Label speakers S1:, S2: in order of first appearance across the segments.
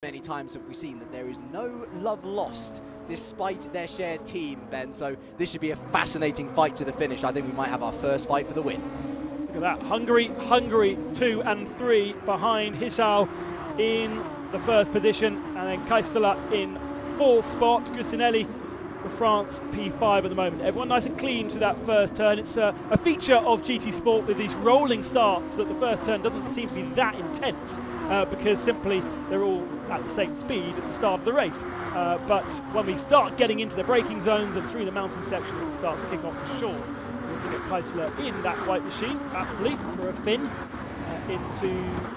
S1: Many times have we seen that there is no love lost despite their shared team, Ben, so this should be a fascinating fight to the finish. I think we might have our first fight for the win.
S2: Look at that, Hungary 2 and 3 behind Hissau in the first position, and then Kaisela in fourth spot. Gustinelli for France, P5 at the moment. Everyone nice and clean to that first turn. It's a feature of GT Sport with these rolling starts that the first turn doesn't seem to be that intense because simply they're all at the same speed at the start of the race. But when we start getting into the braking zones and through the mountain section, it starts to kick off for sure. Looking at Kaisela in that white machine, aptly for a fin. Into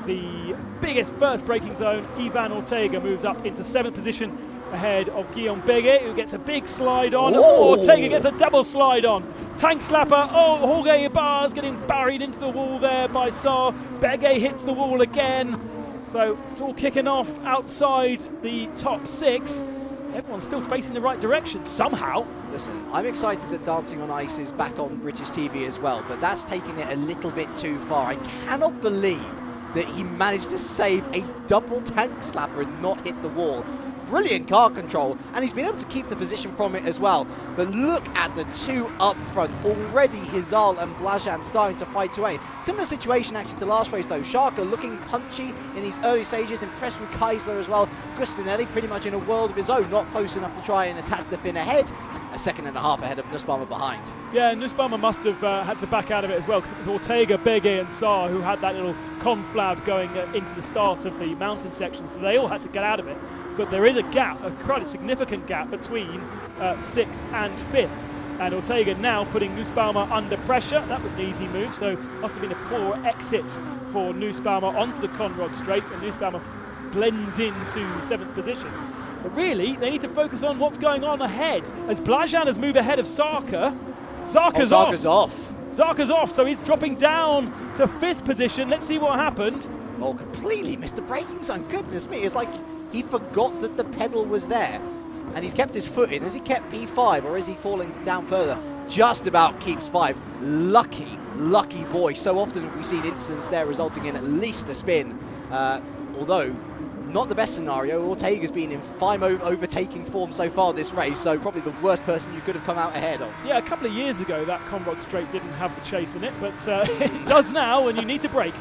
S2: the biggest first braking zone. Ivan Ortega moves up into 7th position ahead of Guillaume Beguet, who gets a big slide on.
S1: Oh.
S2: Ortega gets a double slide on. Tank slapper. Oh, Jorge Ibar's getting buried into the wall there by Saar. Beguet hits the wall again. So it's all kicking off outside the top 6. Everyone's still facing the right direction somehow.
S1: Listen, I'm excited that Dancing on Ice is back on British TV as well, but that's taking it a little bit too far. I cannot believe that he managed to save a double tank slapper and not hit the wall. Brilliant car control, and he's been able to keep the position from it as well. But look at the two up front. Already Hizal and Blajan starting to fight away. Similar situation actually to last race though. Sharka looking punchy in these early stages, impressed with Kaisler as well. Gustinelli pretty much in a world of his own, not close enough to try and attack the fin ahead. A second and a half ahead of Nussbaumer behind.
S2: Yeah, Nussbaumer must have had to back out of it as well, because it was Ortega, Beguet and Saar who had that little conflab going into the start of the mountain section, so they all had to get out of it. But there is a gap, quite a significant gap between 6th and 5th. And Ortega now putting Nussbaumer under pressure. That was an easy move, so must have been a poor exit for Nussbaumer onto the Conrod straight, and Nussbaumer blends into 7th position. But really, they need to focus on what's going on ahead. As Blajan has moved ahead of Sarka, Zarka's off. Zarka's off, so he's dropping down to 5th position. Let's see what happened.
S1: Oh, completely missed the braking zone. Goodness me, it's like he forgot that the pedal was there. And he's kept his foot in. Has he kept P5 or is he falling down further? Just about keeps 5. Lucky boy. So often have we seen incidents there resulting in at least a spin. Although, not the best scenario. Ortega's been in fine overtaking form so far this race, so probably the worst person you could have come out ahead of.
S2: Yeah, a couple of years ago that Conrod straight didn't have the chase in it, but it does now when you need to brake.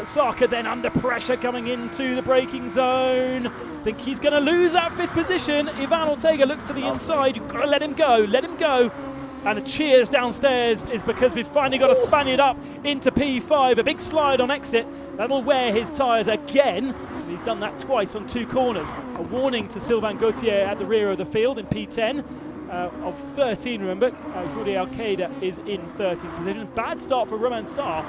S2: Sarka then under pressure coming into the braking zone. I think he's going to lose that 5th position. Ivan Ortega looks to the inside. You've got to let him go. And a cheers downstairs is because we've finally got a Spaniard up into P5. A big slide on exit. That'll wear his tyres again. He's done that twice on 2 corners. A warning to Sylvain Gauthier at the rear of the field in P10 of 13, remember. Jordi Alqueda is in 13th position. Bad start for Romain Saar,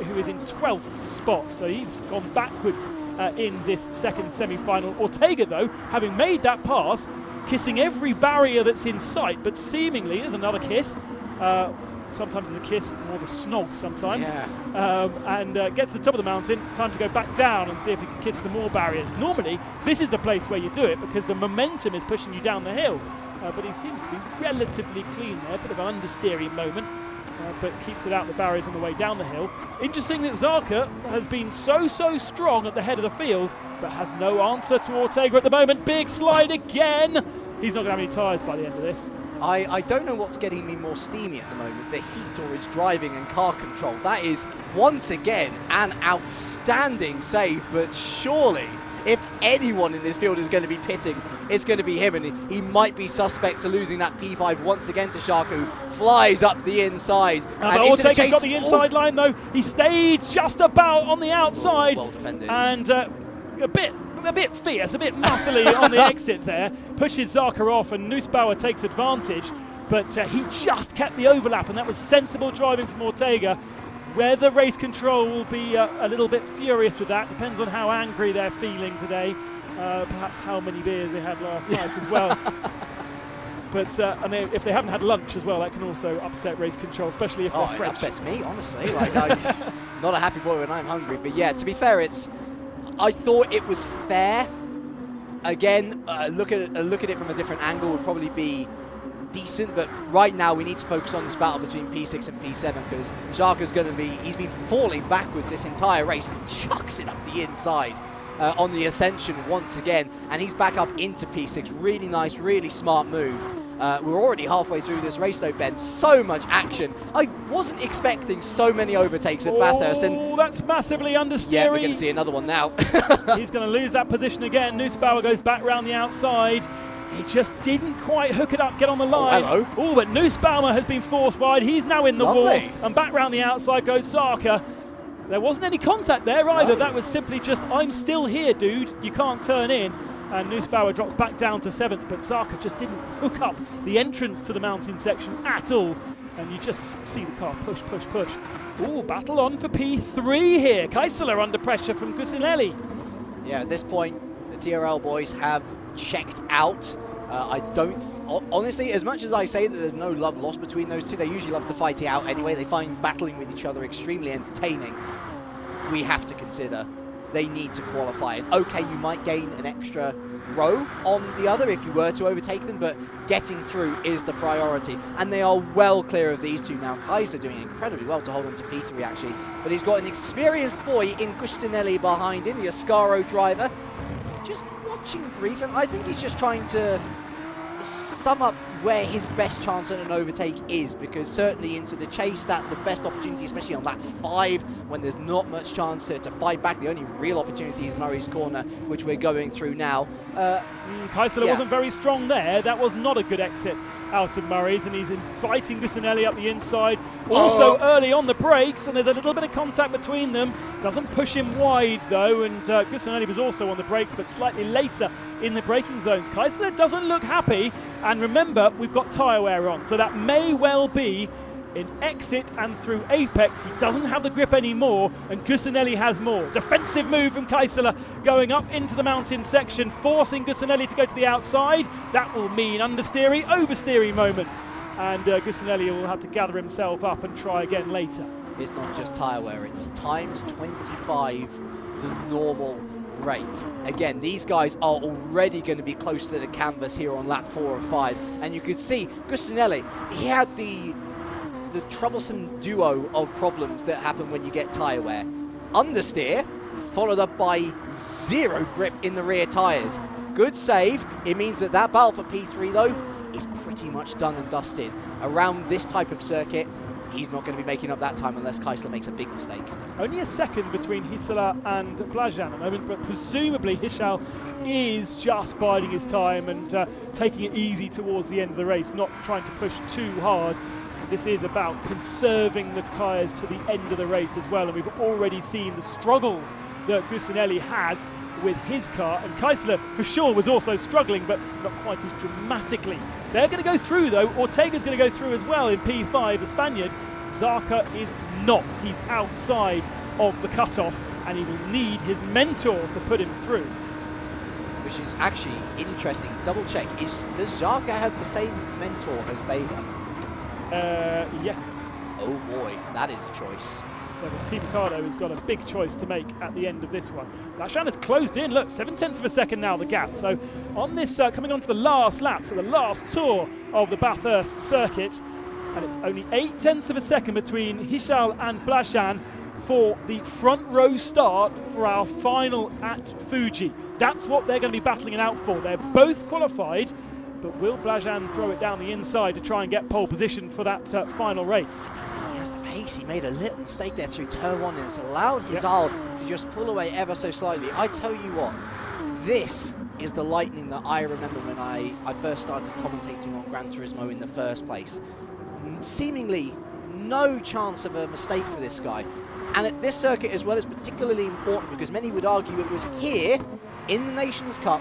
S2: who is in 12th spot. So he's gone backwards in this second semi-final. Ortega, though, having made that pass, kissing every barrier that's in sight, but seemingly, there's another kiss. Sometimes there's a kiss, more of a snog sometimes. Yeah. And gets to the top of the mountain. It's time to go back down and see if he can kiss some more barriers. Normally, this is the place where you do it because the momentum is pushing you down the hill. But he seems to be relatively clean there, a bit of an understeering moment. But keeps it out the barriers on the way down the hill. Interesting that Zarka has been so strong at the head of the field, but has no answer to Ortega at the moment. Big slide again. He's not going to have any tyres by the end of this.
S1: I don't know what's getting me more steamy at the moment, the heat or his driving and car control. That is, once again, an outstanding save, but surely, if anyone in this field is going to be pitting, it's going to be him, and he might be suspect to losing that P5 once again to Shark, who flies up the inside.
S2: But Ortega's got the inside line, though. He stayed just about on the outside.
S1: Well defended.
S2: And a bit fierce, a bit muscly on the exit there. Pushes Zarka off, and Nussbaumer takes advantage. But he just kept the overlap, and that was sensible driving from Ortega. Whether race control will be a little bit furious with that depends on how angry they're feeling today. Perhaps how many beers they had last night as well. But and if they haven't had lunch as well, that can also upset race control, especially if they're French.
S1: It upsets me, honestly. Like, I'm not a happy boy when I'm hungry. But yeah, to be fair, I thought it was fair. Again, look at it from a different angle would probably be decent, but right now we need to focus on this battle between P6 and P7 because Sharka's going to be, he's been falling backwards this entire race and chucks it up the inside. on the ascension once again, and he's back up into P6. Really nice, really smart move. We're already halfway through this race though, Ben. So much action. I wasn't expecting so many overtakes at Bathurst.
S2: Oh, that's massively understeering.
S1: Yeah, we're going to see another one now.
S2: He's going to lose that position again. Nussbauer goes back round the outside. He just didn't quite hook it up, get on the line.
S1: Oh, hello.
S2: Oh, but Nussbauer has been forced wide. He's now in the
S1: Lovely.
S2: wall. And back round the outside goes Zarka. There wasn't any contact there either.
S1: No.
S2: That was simply just, I'm still here, dude. You can't turn in. And Nussbauer drops back down to 7th, but Zarka just didn't hook up the entrance to the mountain section at all. And you just see the car push, push, push. Ooh, battle on for P3 here. Kaisela under pressure from Gusinelli.
S1: Yeah, at this point, the TRL boys have checked out. I don't, honestly, as much as I say that there's no love lost between those two, they usually love to fight it out anyway. They find battling with each other extremely entertaining. We have to consider they need to qualify. And okay, you might gain an extra row on the other if you were to overtake them, but getting through is the priority. And they are well clear of these two now. Kaiser doing incredibly well to hold on to P3 actually, but he's got an experienced boy in Gustinelli behind him, the Ascaro driver. Just watching brief, and I think he's just trying to sum up where his best chance at an overtake is, because certainly into the chase, that's the best opportunity, especially on lap 5 when there's not much chance to fight back. The only real opportunity is Murray's Corner, which we're going through now.
S2: Kaisela wasn't very strong there. That was not a good exit out of Murray's, and he's fighting Gusinelli up the inside. Also early on the brakes, and there's a little bit of contact between them. Doesn't push him wide though, and Gusinelli was also on the brakes, but slightly later in the braking zones. Kaisela doesn't look happy, and remember, we've got tyre wear on, so that may well be in exit and through apex. He doesn't have the grip anymore, and Gusinelli has more. Defensive move from Kaisela going up into the mountain section, forcing Gusinelli to go to the outside. That will mean understeering, oversteering moment, and Gusinelli will have to gather himself up and try again later.
S1: It's not just tyre wear, it's times 25 the normal rate. Again, these guys are already going to be close to the canvas here on lap 4 or 5, and you could see Gustinelli, he had the troublesome duo of problems that happen when you get tyre wear. Understeer, followed up by zero grip in the rear tyres. Good save. It means that that battle for P3 though is pretty much done and dusted. Around this type of circuit, he's not going to be making up that time unless Kaisela makes a big mistake.
S2: Only a second between Hisala and Blajan at the moment, but presumably Hishal is just biding his time and taking it easy towards the end of the race, not trying to push too hard. This is about conserving the tyres to the end of the race as well, and we've already seen the struggles that Gusinelli has with his car, and Kaisela for sure was also struggling, but not quite as dramatically. They're going to go through though. Ortega's going to go through as well in P5, the Spaniard. Zarka is not. He's outside of the cutoff, and he will need his mentor to put him through.
S1: Which is actually interesting. Double check, does Zarka have the same mentor as Bader?
S2: Yes.
S1: Oh boy, that is a choice.
S2: So Team Ricardo has got a big choice to make at the end of this one. Blajan has closed in, look, 7/10 of a second now, the gap. So on this, coming on to the last lap, so the last tour of the Bathurst circuit, and it's only 0.8 of a second between Hishal and Blajan for the front row start for our final at Fuji. That's what they're going to be battling it out for. They're both qualified, but will Blajan throw it down the inside to try and get pole position for that final race?
S1: I don't think he has the pace. He made a little mistake there through turn 1, and it's allowed Hizal to just pull away ever so slightly. I tell you what, this is the lightning that I remember when I first started commentating on Gran Turismo in the first place. Seemingly no chance of a mistake for this guy. And at this circuit as well is particularly important because many would argue it was here in the Nations Cup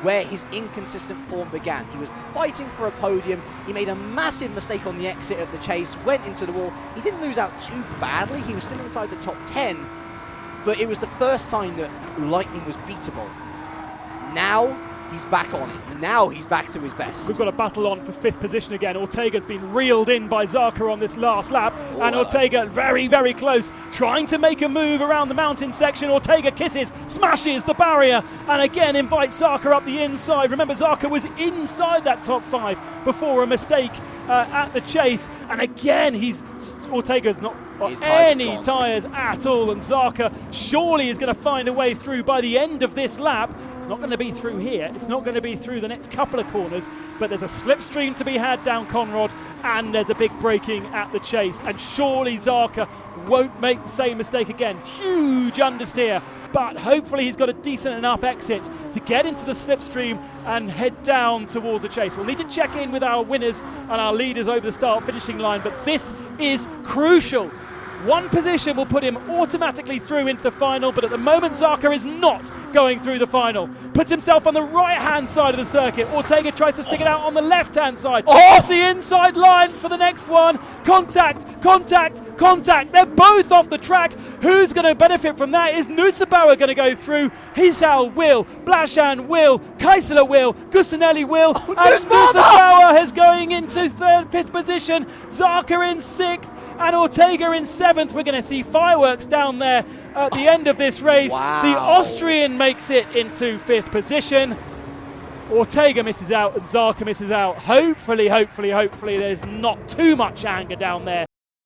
S1: where his inconsistent form began. He was fighting for a podium, he made a massive mistake on the exit of the chase, went into the wall. He didn't lose out too badly, he was still inside the top 10, but it was the first sign that lightning was beatable. Now he's back on it. Now he's back to his best.
S2: We've got a battle on for 5th position again. Ortega's been reeled in by Zarka on this last lap, and Ortega very, very close, trying to make a move around the mountain section. Ortega kisses, smashes the barrier, and again invites Zarka up the inside. Remember, Zarka was inside that top 5 before a mistake at the chase. And again, Ortega's not got
S1: His tyres
S2: any
S1: gone.
S2: tyres at all, and Zarka surely is going to find a way through by the end of this lap. It's not going to be through here, it's not going to be through the next couple of corners, but there's a slipstream to be had down Conrod, and there's a big braking at the chase, and surely Zarka won't make the same mistake again. Huge understeer, but hopefully he's got a decent enough exit to get into the slipstream and head down towards the chase. We'll need to check in with our winners and our leaders over the start-finishing line, but this is crucial. One position will put him automatically through into the final, but at the moment Zarka is not going through the final. Puts himself on the right-hand side of the circuit. Ortega tries to stick it out on the left-hand side. It's the inside line for the next one. Contact, contact, contact. They're both off the track. Who's going to benefit from that? Is Nusabauer going to go through? Hisal will, Blashan will, Kaisela will, Gusanelli will, and Nusabauer is going into fifth position. Zarka in sixth, and Ortega in seventh. We're going to see fireworks down there at the end of this race.
S1: Wow.
S2: The Austrian makes it into fifth position. Ortega misses out and Zarka misses out. Hopefully there's not too much anger down there